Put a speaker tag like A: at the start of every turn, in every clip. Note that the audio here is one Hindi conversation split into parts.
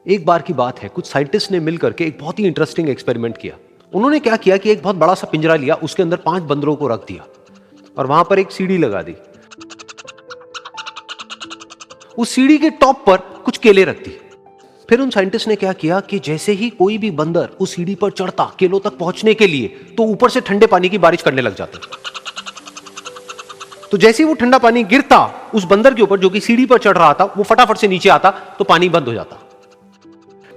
A: एक बार की बात है, कुछ साइंटिस्ट ने मिलकर के एक बहुत ही इंटरेस्टिंग एक्सपेरिमेंट किया। उन्होंने क्या किया कि एक बहुत बड़ा सा पिंजरा लिया, उसके अंदर 5 बंदरों को रख दिया और वहां पर एक सीढ़ी लगा दी। उस सीढ़ी के टॉप पर कुछ केले रख दी। फिर उन साइंटिस्ट ने क्या किया कि जैसे ही कोई भी बंदर उस सीढ़ी पर चढ़ता केलों तक पहुंचने के लिए, तो ऊपर से ठंडे पानी की बारिश करने लग जाता। तो जैसे ही वो ठंडा पानी गिरता उस बंदर के ऊपर जो कि सीढ़ी पर चढ़ रहा था, वो फटाफट से नीचे आता तो पानी बंद हो जाता।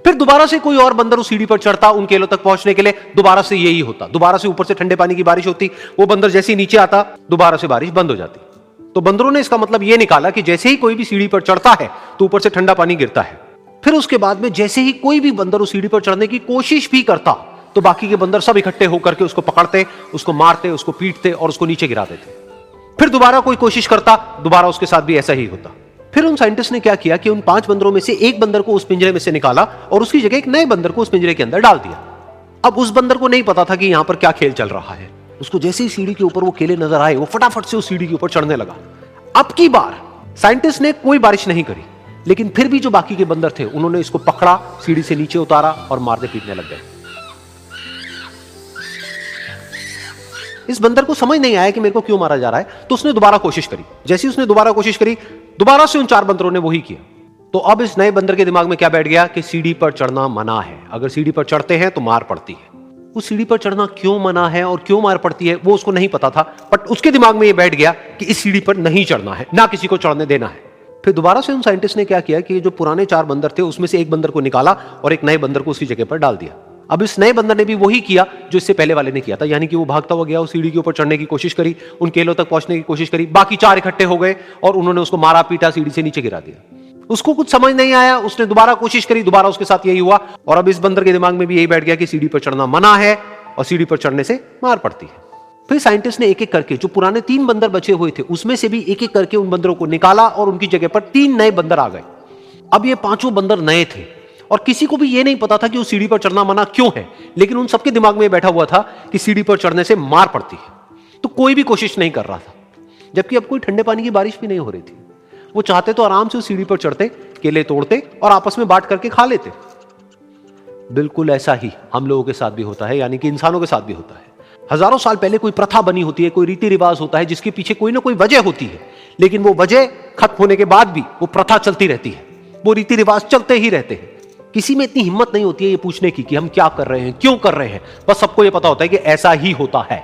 A: फिर दोबारा से कोई और बंदर उस सीढ़ी पर चढ़ता उन केलों तक पहुंचने के लिए, दोबारा से यही होता। दोबारा से ऊपर से ठंडे पानी की बारिश होती, वो बंदर जैसे ही नीचे आता दोबारा से बारिश बंद हो जाती। तो बंदरों ने इसका मतलब यह निकाला कि जैसे ही कोई भी सीढ़ी पर चढ़ता है तो ऊपर से ठंडा पानी गिरता है। फिर उसके बाद में जैसे ही कोई भी बंदर उस सीढ़ी पर चढ़ने की कोशिश भी करता तो बाकी के बंदर सब इकट्ठे होकर के उसको पकड़ते, उसको मारते, उसको पीटते और उसको नीचे गिरा देते। फिर दोबारा कोई कोशिश करता, दोबारा उसके साथ भी ऐसा ही होता। फिर उन साइंटिस्ट ने क्या किया कि उन 5 बंदरों में से एक बंदर को उस पिंजरे में से निकाला और उसकी जगह एक नए बंदर को उस पिंजरे के अंदर डाल दिया। अब उस बंदर को नहीं पता था कि यहां पर क्या खेल चल रहा है। उसको जैसे ही सीढ़ी के ऊपर वो केले नजर आए, वो फटाफट से उस सीढ़ी के ऊपर चढ़ने लगा। अब की बार साइंटिस्ट ने कोई बारिश नहीं करी, लेकिन फिर भी जो बाकी के बंदर थे उन्होंने इसको पकड़ा, सीढ़ी से नीचे उतारा और मारने पीटने लग गए। इस बंदर को समझ नहीं आया कि मेरे को क्यों मारा जा रहा है, तो उसने दोबारा कोशिश करी। जैसे ही उसने दोबारा कोशिश करी, दोबारा से उन 4 बंदरों ने वही किया। तो अब इस नए बंदर के दिमाग में क्या बैठ गया कि सीढ़ी पर चढ़ना मना है, अगर सीढ़ी पर चढ़ते हैं तो मार पड़ती है। उस सीढ़ी पर चढ़ना क्यों मना है और क्यों मार पड़ती है वो उसको नहीं पता था, बट उसके दिमाग में ये बैठ गया कि इस सीढ़ी पर नहीं चढ़ना है, ना किसी को चढ़ने देना है। फिर दोबारा से उन साइंटिस्ट ने क्या किया कि जो पुराने 4 बंदर थे उसमें से एक बंदर को निकाला और एक नए बंदर को उसकी जगह पर डाल दिया। अब इस नए बंदर ने भी वही किया जो इससे पहले वाले ने किया था, यानी कि वो भागता हुआ गया, उस सीढ़ी के ऊपर चढ़ने की कोशिश करी, उन केलों तक पहुंचने की कोशिश करी। बाकी 4 इकट्ठे हो गए और उन्होंने उसको मारा पीटा, सीढ़ी से नीचे गिरा दिया। उसको कुछ समझ नहीं आया, उसने दोबारा कोशिश करी, दोबारा उसके साथ यही हुआ। और अब इस बंदर के दिमाग में भी यही बैठ गया कि सीढ़ी पर चढ़ना मना है और सीढ़ी पर चढ़ने से मार पड़ती है। फिर साइंटिस्ट ने एक एक करके जो पुराने 3 बंदर बचे हुए थे उसमें से भी एक एक करके उन बंदरों को निकाला और उनकी जगह पर 3 नए बंदर आ गए। अब ये 5 बंदर नए थे और किसी को भी ये नहीं पता था कि उस सीढ़ी पर चढ़ना मना क्यों है, लेकिन उन सबके दिमाग में बैठा हुआ था कि सीढ़ी पर चढ़ने से मार पड़ती है। तो कोई भी कोशिश नहीं कर रहा था, जबकि अब कोई ठंडे पानी की बारिश भी नहीं हो रही थी। वो चाहते तो आराम से उस सीढ़ी पर चढ़ते, केले तोड़ते और आपस में बांट करके खा लेते। बिल्कुल ऐसा ही हम लोगों के साथ भी होता है, यानी कि इंसानों के साथ भी होता है। हजारों साल पहले कोई प्रथा बनी होती है, कोई रीति रिवाज होता है जिसके पीछे कोई ना कोई वजह होती है, लेकिन वो वजह खत्म होने के बाद भी वो प्रथा चलती रहती है, वो रीति रिवाज चलते ही रहते हैं। किसी में इतनी हिम्मत नहीं होती है ये पूछने की कि हम क्या कर रहे हैं, क्यों कर रहे हैं। बस सबको ये पता होता है कि ऐसा ही होता है।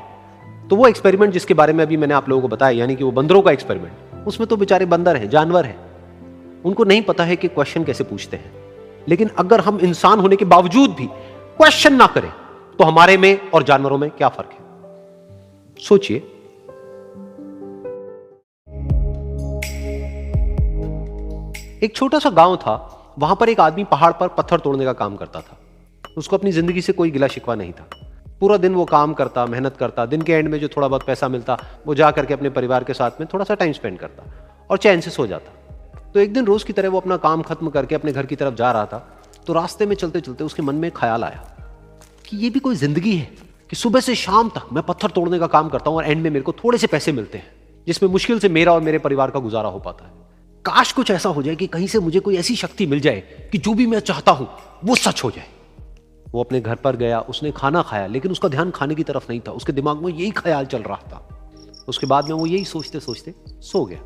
A: तो वो एक्सपेरिमेंट जिसके बारे में अभी मैंने आप लोगों को बताया, यानी कि वो बंदरों का एक्सपेरिमेंट, उसमें तो बेचारे बंदर हैं, जानवर हैं, उनको नहीं पता है कि क्वेश्चन कैसे पूछते हैं। लेकिन अगर हम इंसान होने के बावजूद भी क्वेश्चन ना करें तो हमारे में और जानवरों में क्या फर्क है, सोचिए। एक छोटा सा गांव था, वहां पर एक आदमी पहाड़ पर पत्थर तोड़ने का काम करता था। उसको अपनी जिंदगी से कोई गिला शिकवा नहीं था। पूरा दिन वो काम करता, मेहनत करता, दिन के एंड में जो थोड़ा बहुत पैसा मिलता वो जा करके अपने परिवार के साथ में थोड़ा सा टाइम स्पेंड करता और चैन से सो जाता। तो एक दिन रोज की तरह वो अपना काम खत्म करके अपने घर की तरफ जा रहा था, तो रास्ते में चलते चलते उसके मन में एक ख्याल आया कि ये भी कोई जिंदगी है कि सुबह से शाम तक मैं पत्थर तोड़ने का काम करता हूं और एंड में मेरे को थोड़े से पैसे मिलते हैं, जिसमें मुश्किल से मेरा और मेरे परिवार का गुजारा हो पाता है। काश कुछ ऐसा हो जाए कि कहीं से मुझे कोई ऐसी शक्ति मिल जाए कि जो भी मैं चाहता हूं वो सच हो जाए। वो अपने घर पर गया, उसने खाना खाया, लेकिन उसका ध्यान खाने की तरफ नहीं था, उसके दिमाग में यही ख्याल चल रहा था। उसके बाद में वो यही सोचते सोचते सो गया।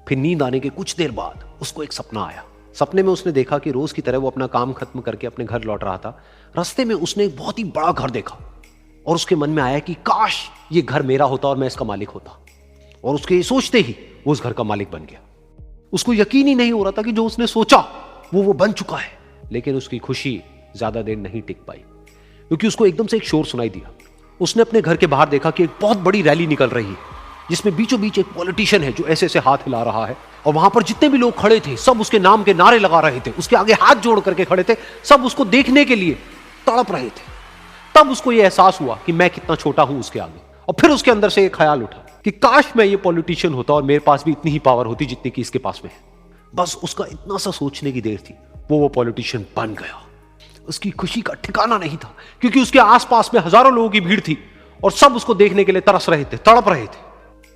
A: फिर नींद आने के कुछ देर बाद उसको एक सपना आया। सपने में उसने देखा कि रोज की तरह वो अपना काम खत्म करके अपने घर लौट रहा था। रास्ते में उसने एक बहुत ही बड़ा घर देखा और उसके मन में आया कि काश ये घर मेरा होता और मैं इसका मालिक होता। और उसके ये सोचते ही वो उस घर का मालिक बन गया। उसको यकीन ही नहीं हो रहा था कि जो उसने सोचा वो बन चुका है। लेकिन उसकी खुशी ज्यादा देर नहीं टिक पाई, क्योंकि उसको एकदम से एक शोर सुनाई दिया। उसने अपने घर के बाहर देखा कि एक बहुत बड़ी रैली निकल रही है, जिसमें बीचों बीच एक पॉलिटिशियन है जो ऐसे ऐसे हाथ हिला रहा है, और वहां पर जितने भी लोग खड़े थे सब उसके नाम के नारे लगा रहे थे, उसके आगे हाथ जोड़ करके खड़े थे, सब उसको देखने के लिए तड़प रहे थे। तब उसको यह एहसास हुआ कि मैं कितना छोटा हूं उसके आगे। और फिर उसके अंदर से एक ख्याल उठा कि काश मैं ये पॉलिटिशियन होता और मेरे पास भी इतनी ही पावर होती जितनी कि इसके पास में है। बस उसका इतना सा सोचने की देर थी, वो पॉलिटिशियन बन गया। उसकी खुशी का ठिकाना नहीं था, क्योंकि उसके आसपास में हजारों लोगों की भीड़ थी और सब उसको देखने के लिए तरस रहे थे, तड़प रहे थे।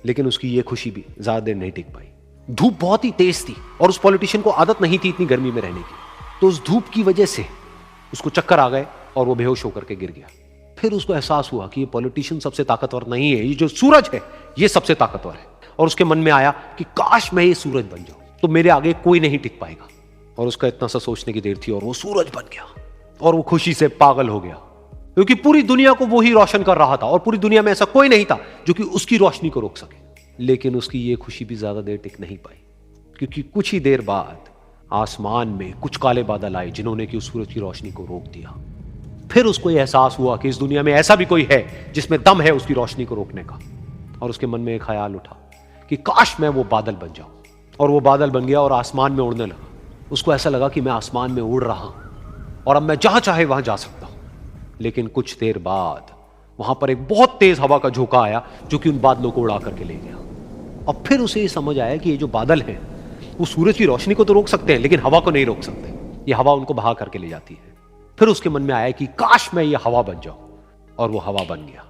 A: लेकिन उसकी ये खुशी भी ज्यादा देर नहीं टिक पाई। धूप बहुत ही तेज थी और उस पॉलिटिशियन को आदत नहीं थी इतनी गर्मी में रहने की, तो उस धूप की वजह से उसको चक्कर आ गए और वो बेहोश होकर के गिर गया। फिर उसको एहसास हुआ कि ये पॉलिटिशियन सबसे ताकतवर नहीं है, ये जो सूरज है ये सबसे ताकतवर है। और उसके मन में आया कि काश मैं ये सूरज बन जाऊं तो मेरे आगे कोई नहीं टिक पाएगा। और उसका इतना सा सोचने की देर थी और वो सूरज बन गया और वो खुशी से पागल हो गया, क्योंकि पूरी दुनिया को वो ही रोशन कर रहा था और पूरी दुनिया में ऐसा कोई नहीं था जो कि उसकी रोशनी को रोक सके। लेकिन उसकी ये खुशी भी ज्यादा देर टिक नहीं पाई, क्योंकि कुछ ही देर बाद आसमान में कुछ काले बादल आए जिन्होंने कि उस सूरज की रोशनी को रोक दिया। फिर उसको यह एहसास हुआ कि इस दुनिया में ऐसा भी कोई है जिसमें दम है उसकी रोशनी को रोकने का। और उसके मन में एक ख्याल उठा कि काश मैं वो बादल बन जाऊं। और वो बादल बन गया और आसमान में उड़ने लगा। उसको ऐसा लगा कि मैं आसमान में उड़ रहा हूं और अब मैं जहां चाहे वहां जा सकता हूं। लेकिन कुछ देर बाद वहां पर एक बहुत तेज हवा का झोंका आया जो कि उन बादलों को उड़ा करके ले गया। और फिर उसे ये समझ आया कि ये जो बादल हैं वो सूरज की रोशनी को तो रोक सकते हैं लेकिन हवा को नहीं रोक सकते, ये हवा उनको बहा करके ले जाती है। फिर उसके मन में आया कि काश मैं ये हवा बन जाऊं, और वो हवा बन गया।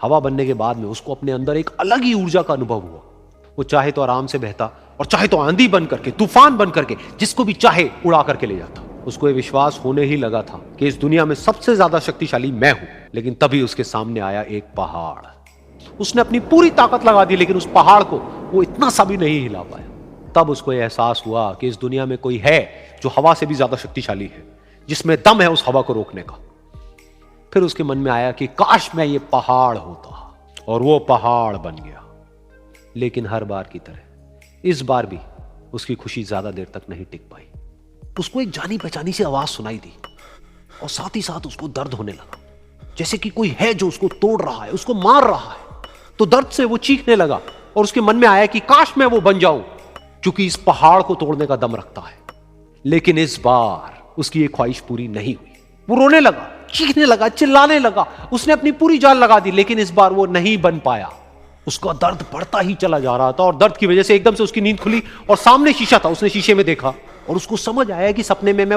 A: हवा बनने के बाद में उसको अपने अंदर एक अलग ही ऊर्जा का अनुभव हुआ। वो चाहे तो आराम से बहता और चाहे तो आंधी बन करके, तूफान बन करके, जिसको भी चाहे उड़ा करके ले जाता। उसको ये विश्वास होने ही लगा था कि इस दुनिया में सबसे ज्यादा शक्तिशाली मैं हूं। लेकिन तभी उसके सामने आया एक पहाड़। उसने अपनी पूरी ताकत लगा दी लेकिन उस पहाड़ को वो इतना सा भी नहीं हिला पाया। तब उसको यह एहसास हुआ कि इस दुनिया में कोई है जो हवा से भी ज्यादा शक्तिशाली है, जिसमें दम है उस हवा को रोकने का। फिर उसके मन में आया कि काश मैं ये पहाड़ होता, और वो पहाड़ बन गया। लेकिन हर बार की तरह इस बार भी उसकी खुशी ज्यादा देर तक नहीं टिक पाई। उसको एक जानी पहचानी सी आवाज सुनाई दी और साथ ही साथ उसको दर्द होने लगा, जैसे कि कोई है जो उसको तोड़ रहा है, उसको मार रहा है। तो दर्द से वो चीखने लगा और उसके मन में आया कि काश मैं वो बन जाऊं क्योंकि इस पहाड़ को तोड़ने का दम रखता है। लेकिन इस बार उसकी ये ख्वाहिश पूरी नहीं हुई। वो रोने लगा, चीखने लगा, चिल्लाने लगा, उसने अपनी पूरी जान लगा दी, लेकिन इस बार वो नहीं बन पाया। उसका दर्द बढ़ता ही चला जा रहा था और दर्द की वजह से एकदम से उसकी नींद खुली और सामने शीशा था। उसने शीशे में देखा और उसको समझ आया कि सपने में मैं